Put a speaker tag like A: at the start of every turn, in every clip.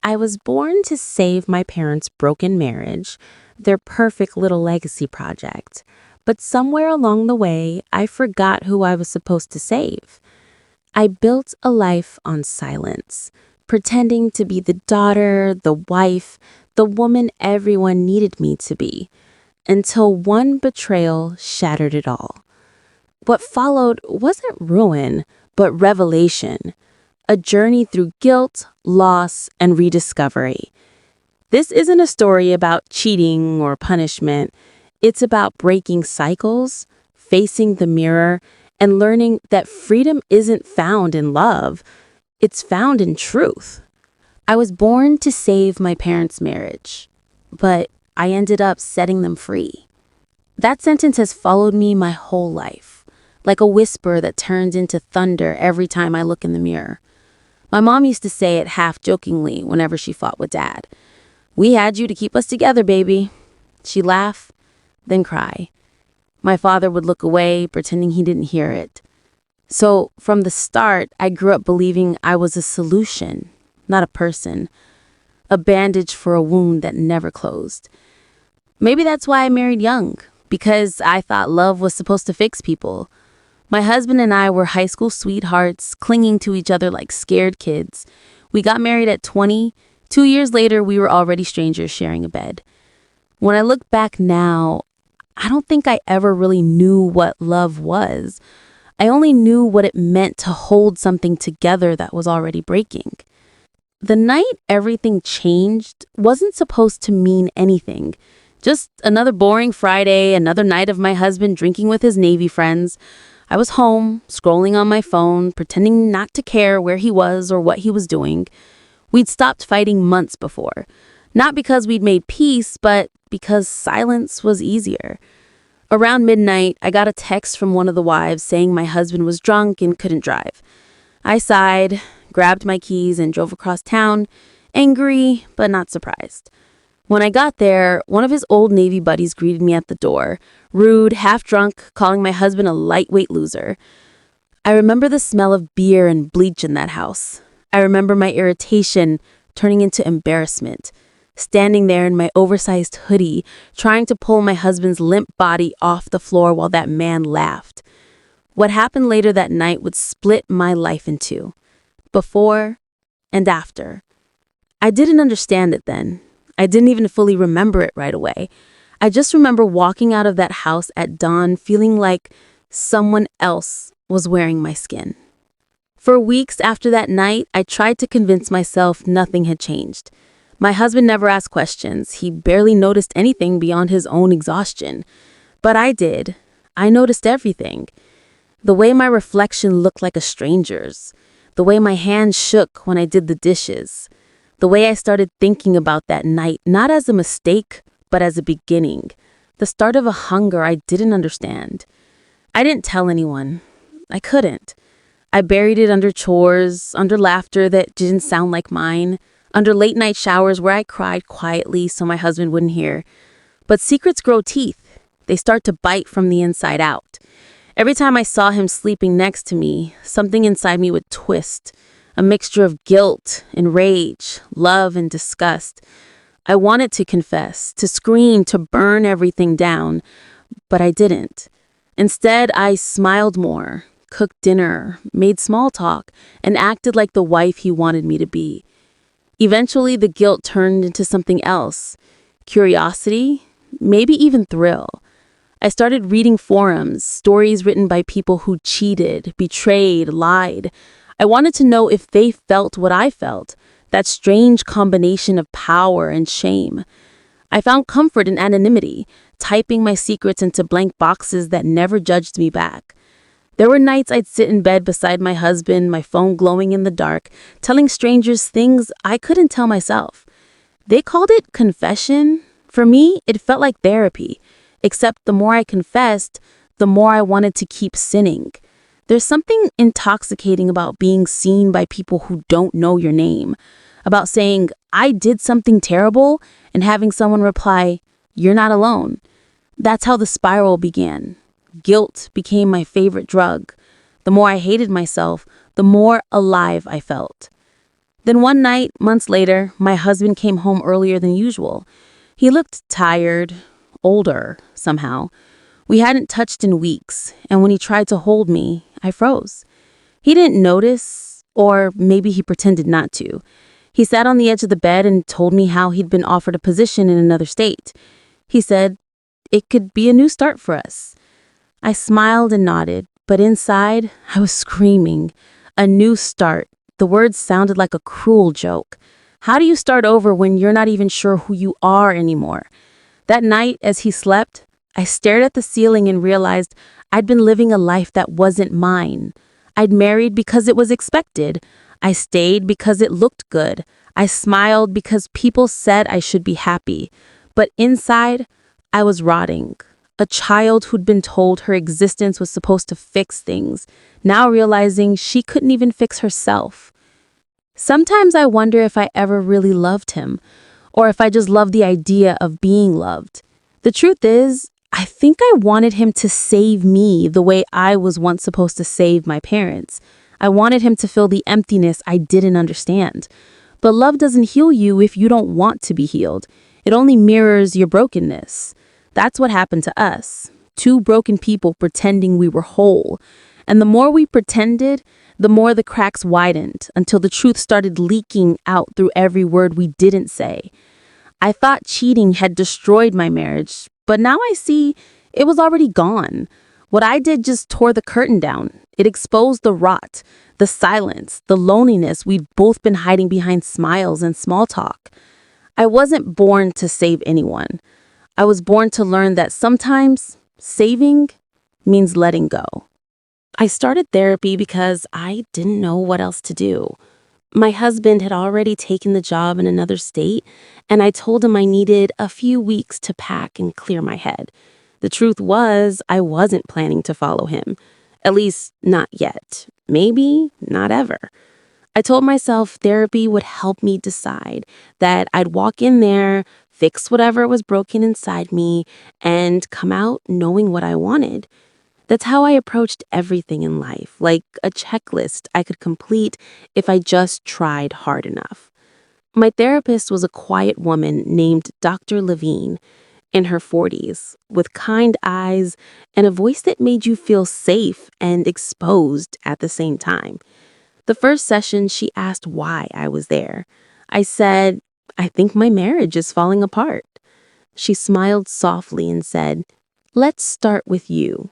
A: I was born to save my parents' broken marriage, their perfect little legacy project. But somewhere along the way, I forgot who I was supposed to save. I built a life on silence, pretending to be the daughter, the wife, the woman everyone needed me to be, until one betrayal shattered it all. What followed wasn't ruin, but revelation, a journey through guilt, loss, and rediscovery. This isn't a story about cheating or punishment. It's about breaking cycles, facing the mirror, and learning that freedom isn't found in love. It's found in truth. I was born to save my parents' marriage, but I ended up setting them free. That sentence has followed me my whole life, like a whisper that turns into thunder every time I look in the mirror. My mom used to say it half jokingly whenever she fought with Dad. "We had you to keep us together, baby." She'd laugh, then cry. My father would look away, pretending he didn't hear it. So from the start, I grew up believing I was a solution, not a person, a bandage for a wound that never closed. Maybe that's why I married young, because I thought love was supposed to fix people. My husband and I were high school sweethearts, clinging to each other like scared kids. We got married at 20. 2 years later, we were already strangers sharing a bed. When I look back now, I don't think I ever really knew what love was. I only knew what it meant to hold something together that was already breaking. The night everything changed wasn't supposed to mean anything. Just another boring Friday, another night of my husband drinking with his Navy friends. I was home, scrolling on my phone, pretending not to care where he was or what he was doing. We'd stopped fighting months before. Not because we'd made peace, but because silence was easier. Around midnight, I got a text from one of the wives saying my husband was drunk and couldn't drive. I sighed, grabbed my keys, and drove across town, angry but not surprised. When I got there, one of his old Navy buddies greeted me at the door, rude, half-drunk, calling my husband a lightweight loser. I remember the smell of beer and bleach in that house. I remember my irritation turning into embarrassment, standing there in my oversized hoodie, trying to pull my husband's limp body off the floor while that man laughed. What happened later that night would split my life in two, before and after. I didn't understand it then. I didn't even fully remember it right away. I just remember walking out of that house at dawn feeling like someone else was wearing my skin. For weeks after that night, I tried to convince myself nothing had changed. My husband never asked questions. He barely noticed anything beyond his own exhaustion. But I did. I noticed everything. The way my reflection looked like a stranger's. The way my hands shook when I did the dishes. The way I started thinking about that night, not as a mistake, but as a beginning. The start of a hunger I didn't understand. I didn't tell anyone. I couldn't. I buried it under chores, under laughter that didn't sound like mine, under late night showers where I cried quietly so my husband wouldn't hear. But secrets grow teeth. They start to bite from the inside out. Every time I saw him sleeping next to me, something inside me would twist. A mixture of guilt and rage, love and disgust. I wanted to confess, to scream, to burn everything down, but I didn't. Instead, I smiled more, cooked dinner, made small talk, and acted like the wife he wanted me to be. Eventually, the guilt turned into something else. Curiosity, maybe even thrill. I started reading forums, stories written by people who cheated, betrayed, lied. I wanted to know if they felt what I felt, that strange combination of power and shame. I found comfort in anonymity, typing my secrets into blank boxes that never judged me back. There were nights I'd sit in bed beside my husband, my phone glowing in the dark, telling strangers things I couldn't tell myself. They called it confession. For me, it felt like therapy, except the more I confessed, the more I wanted to keep sinning. There's something intoxicating about being seen by people who don't know your name, about saying, "I did something terrible," and having someone reply, "You're not alone." That's how the spiral began. Guilt became my favorite drug. The more I hated myself, the more alive I felt. Then one night, months later, my husband came home earlier than usual. He looked tired, older, somehow. We hadn't touched in weeks, and when he tried to hold me, I froze. He didn't notice, or maybe he pretended not to. He sat on the edge of the bed and told me how he'd been offered a position in another state. He said it could be a new start for us. I smiled and nodded, but inside, I was screaming. A new start. The words sounded like a cruel joke. How do you start over when you're not even sure who you are anymore? That night, as he slept, I stared at the ceiling and realized I'd been living a life that wasn't mine. I'd married because it was expected. I stayed because it looked good. I smiled because people said I should be happy. But inside, I was rotting. A child who'd been told her existence was supposed to fix things, now realizing she couldn't even fix herself. Sometimes I wonder if I ever really loved him, or if I just loved the idea of being loved. The truth is, I think I wanted him to save me the way I was once supposed to save my parents. I wanted him to fill the emptiness I didn't understand. But love doesn't heal you if you don't want to be healed. It only mirrors your brokenness. That's what happened to us. Two broken people pretending we were whole. And the more we pretended, the more the cracks widened until the truth started leaking out through every word we didn't say. I thought cheating had destroyed my marriage, but now I see it was already gone. What I did just tore the curtain down. It exposed the rot, the silence, the loneliness we'd both been hiding behind smiles and small talk. I wasn't born to save anyone. I was born to learn that sometimes saving means letting go. I started therapy because I didn't know what else to do. My husband had already taken the job in another state, and I told him I needed a few weeks to pack and clear my head. The truth was, I wasn't planning to follow him. At least, not yet. Maybe not ever. I told myself therapy would help me decide, that I'd walk in there, fix whatever was broken inside me, and come out knowing what I wanted. That's how I approached everything in life, like a checklist I could complete if I just tried hard enough. My therapist was a quiet woman named Dr. Levine, in her 40s, with kind eyes and a voice that made you feel safe and exposed at the same time. The first session, she asked why I was there. I said, I think my marriage is falling apart. She smiled softly and said, let's start with you.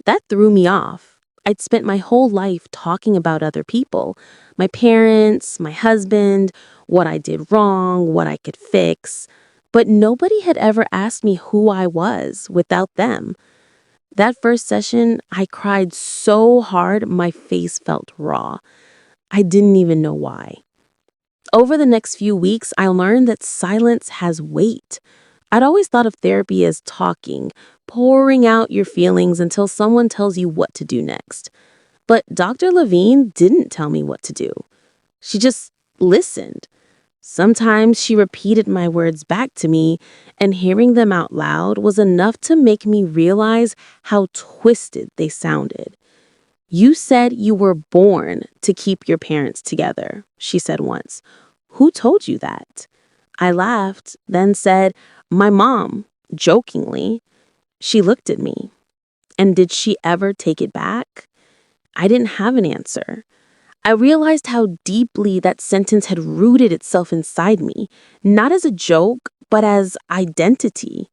A: That threw me off. I'd spent my whole life talking about other people, my parents, my husband, what I did wrong, what I could fix. But nobody had ever asked me who I was without them. That first session, I cried so hard my face felt raw. I didn't even know why. Over the next few weeks, I learned that silence has weight. I'd always thought of therapy as talking, pouring out your feelings until someone tells you what to do next. But Dr. Levine didn't tell me what to do. She just listened. Sometimes she repeated my words back to me, and hearing them out loud was enough to make me realize how twisted they sounded. You said you were born to keep your parents together, she said once. Who told you that? I laughed, then said, my mom, jokingly. She looked at me. And did she ever take it back? I didn't have an answer. I realized how deeply that sentence had rooted itself inside me, not as a joke, but as identity.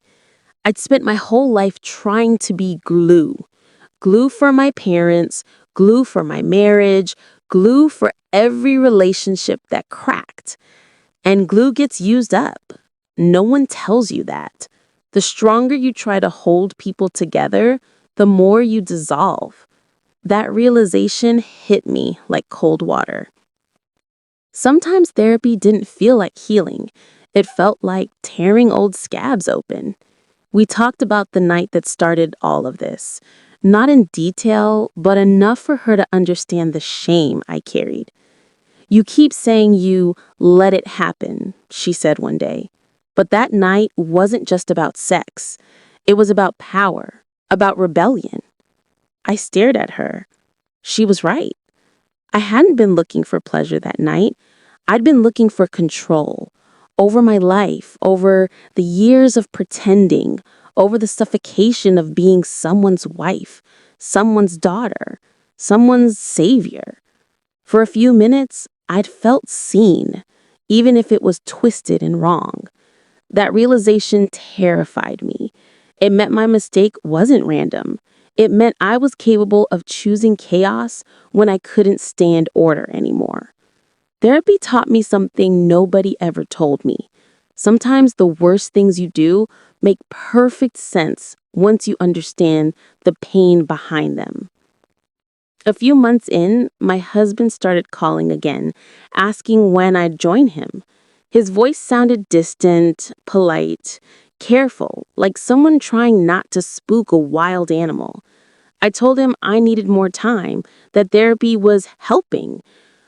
A: I'd spent my whole life trying to be glue. Glue for my parents, glue for my marriage, glue for every relationship that cracked. And glue gets used up. No one tells you that. The stronger you try to hold people together, the more you dissolve. That realization hit me like cold water. Sometimes therapy didn't feel like healing. It felt like tearing old scabs open. We talked about the night that started all of this. Not in detail, but enough for her to understand the shame I carried. You keep saying you let it happen, she said one day. But that night wasn't just about sex. It was about power, about rebellion. I stared at her. She was right. I hadn't been looking for pleasure that night. I'd been looking for control over my life, over the years of pretending, over the suffocation of being someone's wife, someone's daughter, someone's savior. For a few minutes, I'd felt seen, even if it was twisted and wrong. That realization terrified me. It meant my mistake wasn't random. It meant I was capable of choosing chaos when I couldn't stand order anymore. Therapy taught me something nobody ever told me. Sometimes the worst things you do make perfect sense once you understand the pain behind them. A few months in, my husband started calling again, asking when I'd join him. His voice sounded distant, polite, careful, like someone trying not to spook a wild animal. I told him I needed more time, that therapy was helping.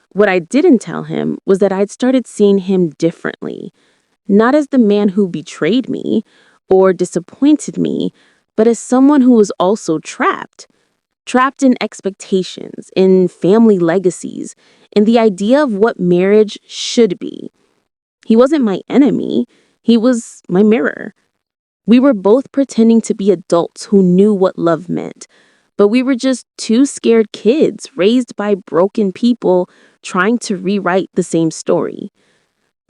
A: What I didn't tell him was that I'd started seeing him differently, not as the man who betrayed me or disappointed me, but as someone who was also trapped in expectations, in family legacies, in the idea of what marriage should be. He wasn't my enemy, he was my mirror. We were both pretending to be adults who knew what love meant, but we were just two scared kids raised by broken people trying to rewrite the same story.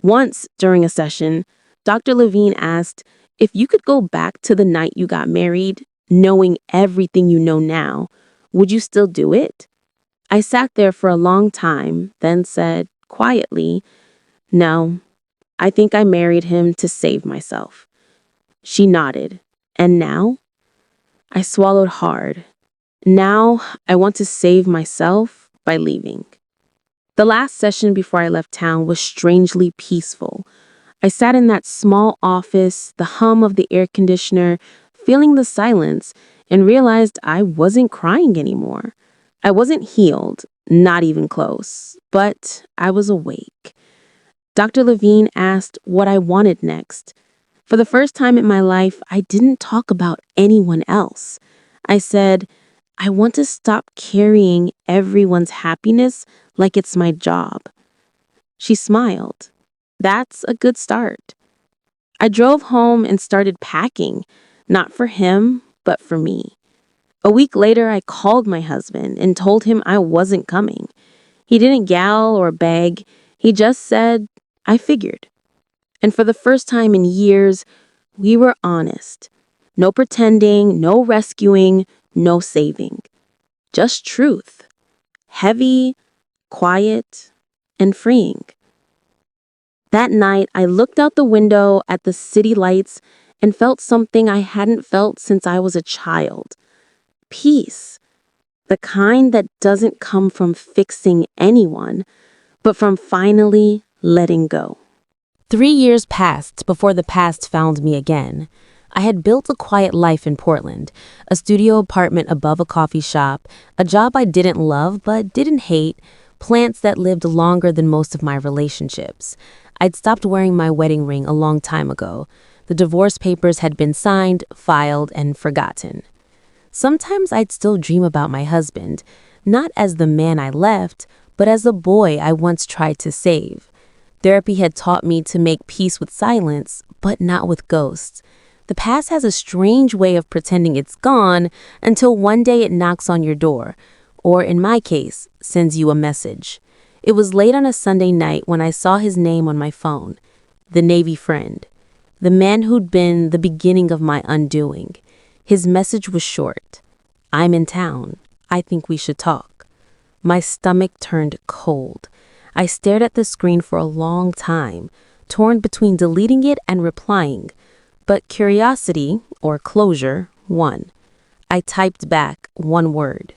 A: Once, during a session, Dr. Levine asked, if you could go back to the night you got married, knowing everything you know now, would you still do it? I sat there for a long time, then said, quietly, no, I think I married him to save myself. She nodded. And now? I swallowed hard. Now I want to save myself by leaving. The last session before I left town was strangely peaceful. I sat in that small office, the hum of the air conditioner, feeling the silence, and realized I wasn't crying anymore. I wasn't healed, not even close, but I was awake. Dr. Levine asked what I wanted next. For the first time in my life, I didn't talk about anyone else. I said, I want to stop carrying everyone's happiness like it's my job. She smiled. That's a good start. I drove home and started packing, not for him, but for me. A week later, I called my husband and told him I wasn't coming. He didn't yell or beg. He just said, I figured. And for the first time in years, we were honest. No pretending, no rescuing, no saving. Just truth. Heavy, quiet, and freeing. That night, I looked out the window at the city lights and felt something I hadn't felt since I was a child. Peace. The kind that doesn't come from fixing anyone, but from finally letting go. 3 years passed before the past found me again. I had built a quiet life in Portland, a studio apartment above a coffee shop, a job I didn't love but didn't hate, plants that lived longer than most of my relationships. I'd stopped wearing my wedding ring a long time ago. The divorce papers had been signed, filed, and forgotten. Sometimes I'd still dream about my husband, not as the man I left, but as the boy I once tried to save. Therapy had taught me to make peace with silence, but not with ghosts. The past has a strange way of pretending it's gone until one day it knocks on your door, or in my case, sends you a message. It was late on a Sunday night when I saw his name on my phone, the Navy friend, the man who'd been the beginning of my undoing. His message was short. I'm in town. I think we should talk. My stomach turned cold. I stared at the screen for a long time, torn between deleting it and replying. But curiosity, or closure, won. I typed back one word.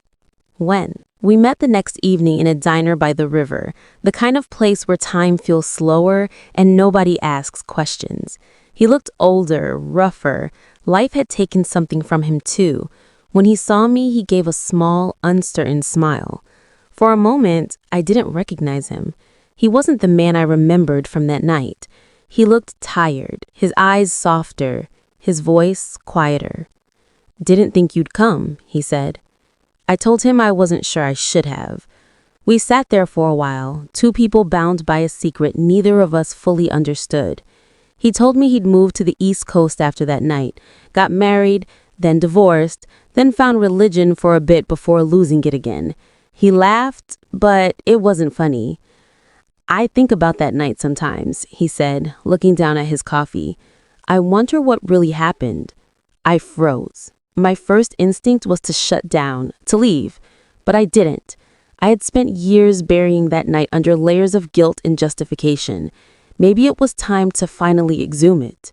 A: When? We met the next evening in a diner by the river, the kind of place where time feels slower and nobody asks questions. He looked older, rougher. Life had taken something from him too. When he saw me, he gave a small, uncertain smile. For a moment, I didn't recognize him. He wasn't the man I remembered from that night. He looked tired, his eyes softer, his voice quieter. Didn't think you'd come, he said. I told him I wasn't sure I should have. We sat there for a while, two people bound by a secret neither of us fully understood. He told me he'd moved to the East Coast after that night, got married, then divorced, then found religion for a bit before losing it again. He laughed, but it wasn't funny. I think about that night sometimes, he said, looking down at his coffee. I wonder what really happened. I froze. My first instinct was to shut down, to leave, but I didn't. I had spent years burying that night under layers of guilt and justification. Maybe it was time to finally exhume it.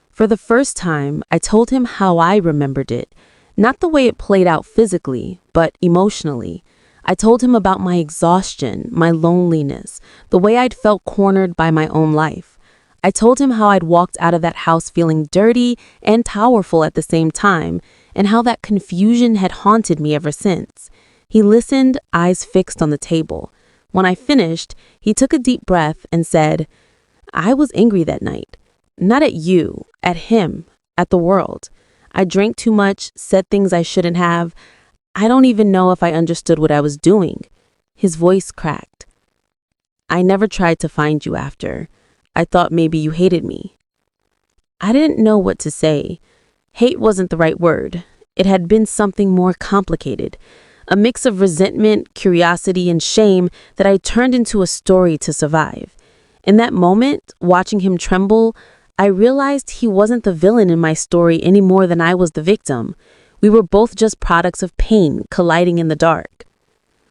A: For the first time, I told him how I remembered it, not the way it played out physically, but emotionally. I told him about my exhaustion, my loneliness, the way I'd felt cornered by my own life. I told him how I'd walked out of that house feeling dirty and powerful at the same time, and how that confusion had haunted me ever since. He listened, eyes fixed on the table. When I finished, he took a deep breath and said, I was angry that night. Not at you, at him, at the world. I drank too much, said things I shouldn't have. I don't even know if I understood what I was doing. His voice cracked. I never tried to find you after. I thought maybe you hated me. I didn't know what to say. Hate wasn't the right word. It had been something more complicated. A mix of resentment, curiosity, and shame that I turned into a story to survive. In that moment, watching him tremble, I realized he wasn't the villain in my story any more than I was the victim. We were both just products of pain colliding in the dark.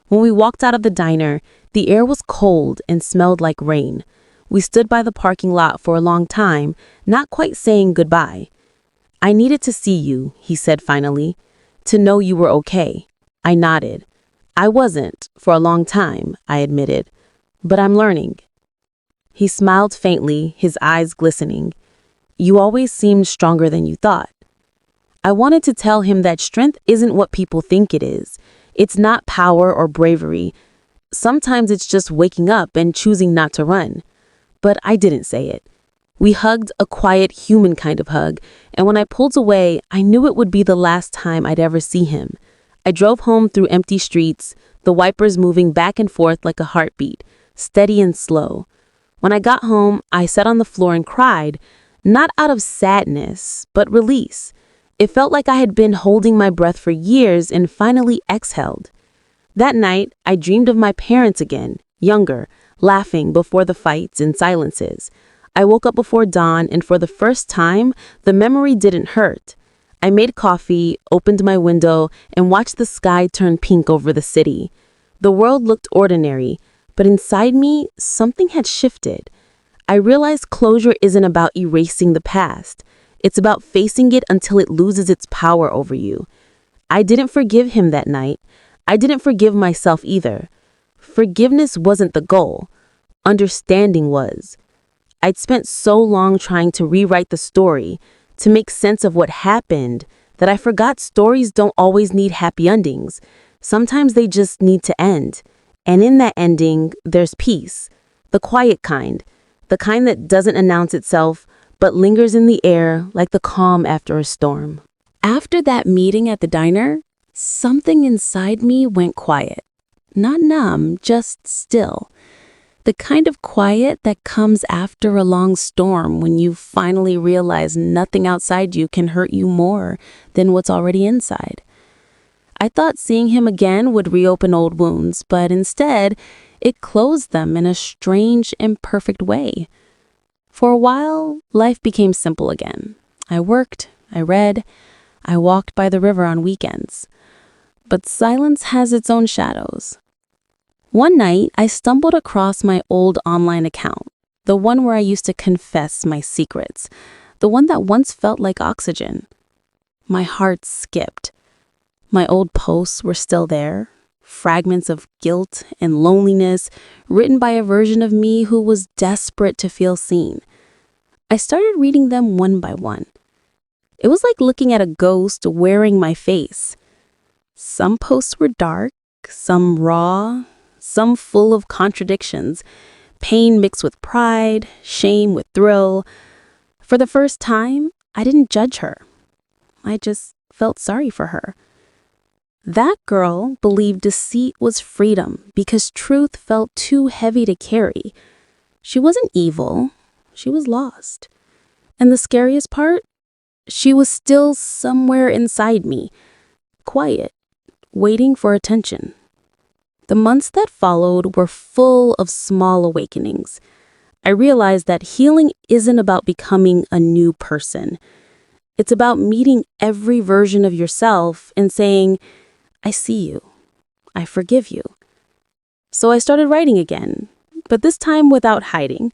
A: When we walked out of the diner, the air was cold and smelled like rain. We stood by the parking lot for a long time, not quite saying goodbye. I needed to see you, he said finally, to know you were okay. I nodded. I wasn't, for a long time, I admitted, but I'm learning. He smiled faintly, his eyes glistening. You always seemed stronger than you thought. I wanted to tell him that strength isn't what people think it is. It's not power or bravery. Sometimes it's just waking up and choosing not to run. But I didn't say it. We hugged a quiet human kind of hug, and when I pulled away, I knew it would be the last time I'd ever see him. I drove home through empty streets, the wipers moving back and forth like a heartbeat, steady and slow. When I got home, I sat on the floor and cried, not out of sadness, but release. It felt like I had been holding my breath for years and finally exhaled. That night, I dreamed of my parents again, younger, laughing before the fights and silences. I woke up before dawn, and for the first time, the memory didn't hurt. I made coffee, opened my window, and watched the sky turn pink over the city. The world looked ordinary, but inside me, something had shifted. I realized closure isn't about erasing the past. It's about facing it until it loses its power over you. I didn't forgive him that night. I didn't forgive myself either. Forgiveness wasn't the goal. Understanding was. I'd spent so long trying to rewrite the story, to make sense of what happened, that I forgot stories don't always need happy endings. Sometimes they just need to end. And in that ending, there's peace. The quiet kind. The kind that doesn't announce itself, but lingers in the air like the calm after a storm. After that meeting at the diner, something inside me went quiet. Not numb, just still. The kind of quiet that comes after a long storm when you finally realize nothing outside you can hurt you more than what's already inside. I thought seeing him again would reopen old wounds, but instead, it closed them in a strange, imperfect way. For a while, life became simple again. I worked, I read, I walked by the river on weekends. But silence has its own shadows. One night, I stumbled across my old online account, the one where I used to confess my secrets, the one that once felt like oxygen. My heart skipped. My old posts were still there, fragments of guilt and loneliness written by a version of me who was desperate to feel seen. I started reading them one by one. It was like looking at a ghost wearing my face. Some posts were dark, some raw, some full of contradictions, pain mixed with pride, shame with thrill. For the first time, I didn't judge her. I just felt sorry for her. That girl believed deceit was freedom because truth felt too heavy to carry. She wasn't evil, she was lost. And the scariest part? She was still somewhere inside me, quiet, waiting for attention. The months that followed were full of small awakenings. I realized that healing isn't about becoming a new person. It's about meeting every version of yourself and saying, I see you. I forgive you. So I started writing again, but this time without hiding.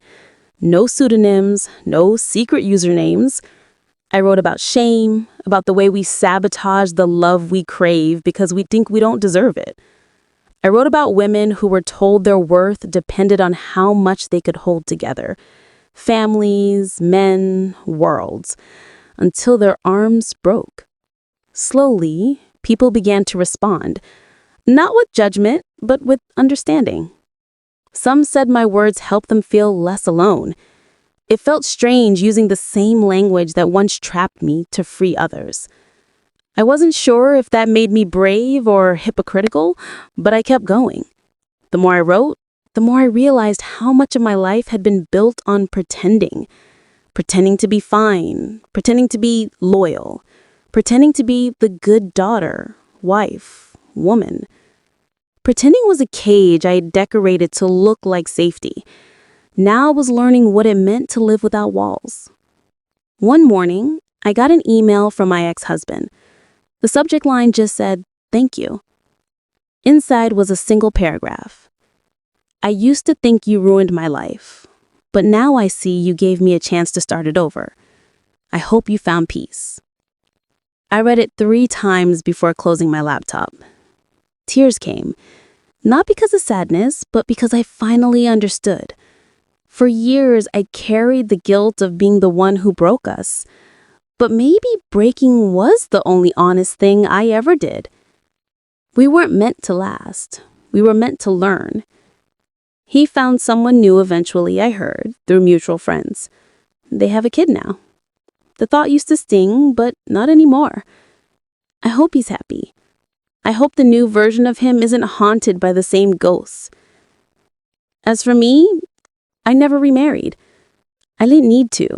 A: No pseudonyms, no secret usernames. I wrote about shame, about the way we sabotage the love we crave because we think we don't deserve it. I wrote about women who were told their worth depended on how much they could hold together. Families, men, worlds, until their arms broke. Slowly, people began to respond, not with judgment, but with understanding. Some said my words helped them feel less alone. It felt strange using the same language that once trapped me to free others. I wasn't sure if that made me brave or hypocritical, but I kept going. The more I wrote, the more I realized how much of my life had been built on pretending. Pretending to be fine, pretending to be loyal, pretending to be the good daughter, wife, woman. Pretending was a cage I had decorated to look like safety. Now I was learning what it meant to live without walls. One morning, I got an email from my ex-husband. The subject line just said, "Thank you." Inside was a single paragraph. "I used to think you ruined my life, but now I see you gave me a chance to start it over. I hope you found peace." I read it 3 times before closing my laptop. Tears came, not because of sadness, but because I finally understood. For years, I carried the guilt of being the one who broke us. But maybe breaking was the only honest thing I ever did. We weren't meant to last. We were meant to learn. He found someone new eventually, I heard, through mutual friends. They have a kid now. The thought used to sting, but not anymore. I hope he's happy. I hope the new version of him isn't haunted by the same ghosts. As for me, I never remarried. I didn't need to.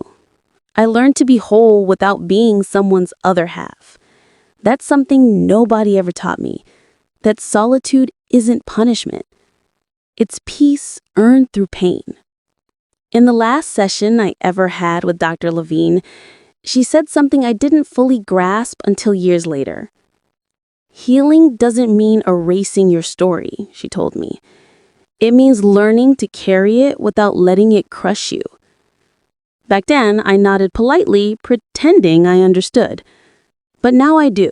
A: I learned to be whole without being someone's other half. That's something nobody ever taught me. That solitude isn't punishment. It's peace earned through pain. In the last session I ever had with Dr. Levine, she said something I didn't fully grasp until years later. Healing doesn't mean erasing your story, she told me. It means learning to carry it without letting it crush you. Back then, I nodded politely, pretending I understood. But now I do.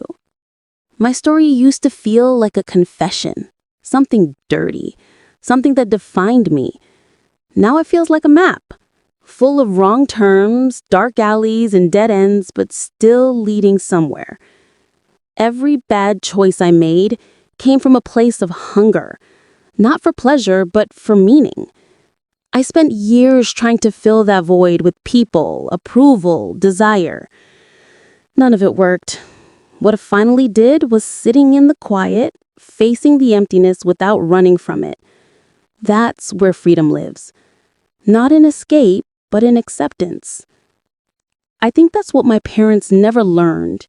A: My story used to feel like a confession, something dirty, something that defined me. Now it feels like a map, full of wrong turns, dark alleys, and dead ends, but still leading somewhere. Every bad choice I made came from a place of hunger, not for pleasure, but for meaning. I spent years trying to fill that void with people, approval, desire. None of it worked. What I finally did was sitting in the quiet, facing the emptiness without running from it. That's where freedom lives. Not in escape, but in acceptance. I think that's what my parents never learned.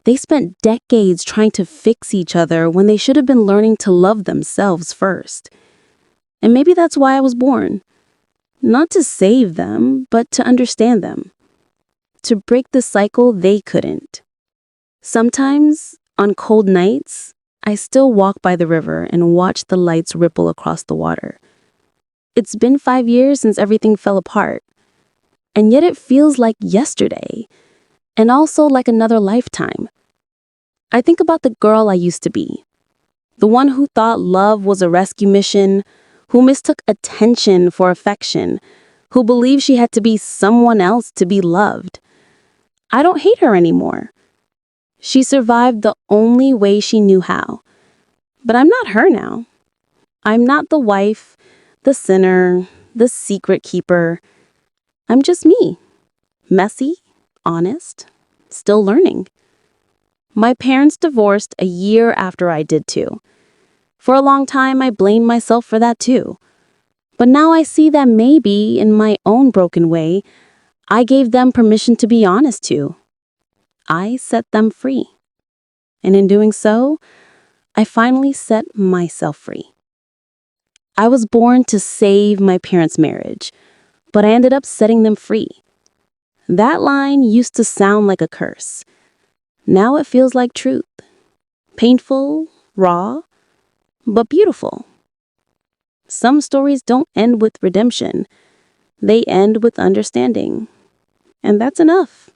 A: They spent decades trying to fix each other when they should have been learning to love themselves first. And maybe that's why I was born. Not to save them, but to understand them. To break the cycle they couldn't. Sometimes, on cold nights, I still walk by the river and watch the lights ripple across the water. It's been 5 years since everything fell apart. And yet it feels like yesterday, and also like another lifetime. I think about the girl I used to be. The one who thought love was a rescue mission, who mistook attention for affection, who believed she had to be someone else to be loved. I don't hate her anymore. She survived the only way she knew how. But I'm not her now. I'm not the wife, the sinner, the secret keeper. I'm just me. Messy, honest, still learning. My parents divorced a year after I did too. For a long time, I blamed myself for that too. But now I see that maybe, in my own broken way, I gave them permission to be honest too. I set them free. And in doing so, I finally set myself free. I was born to save my parents' marriage, but I ended up setting them free. That line used to sound like a curse. Now it feels like truth. Painful, raw, but beautiful. Some stories don't end with redemption. They end with understanding. And that's enough.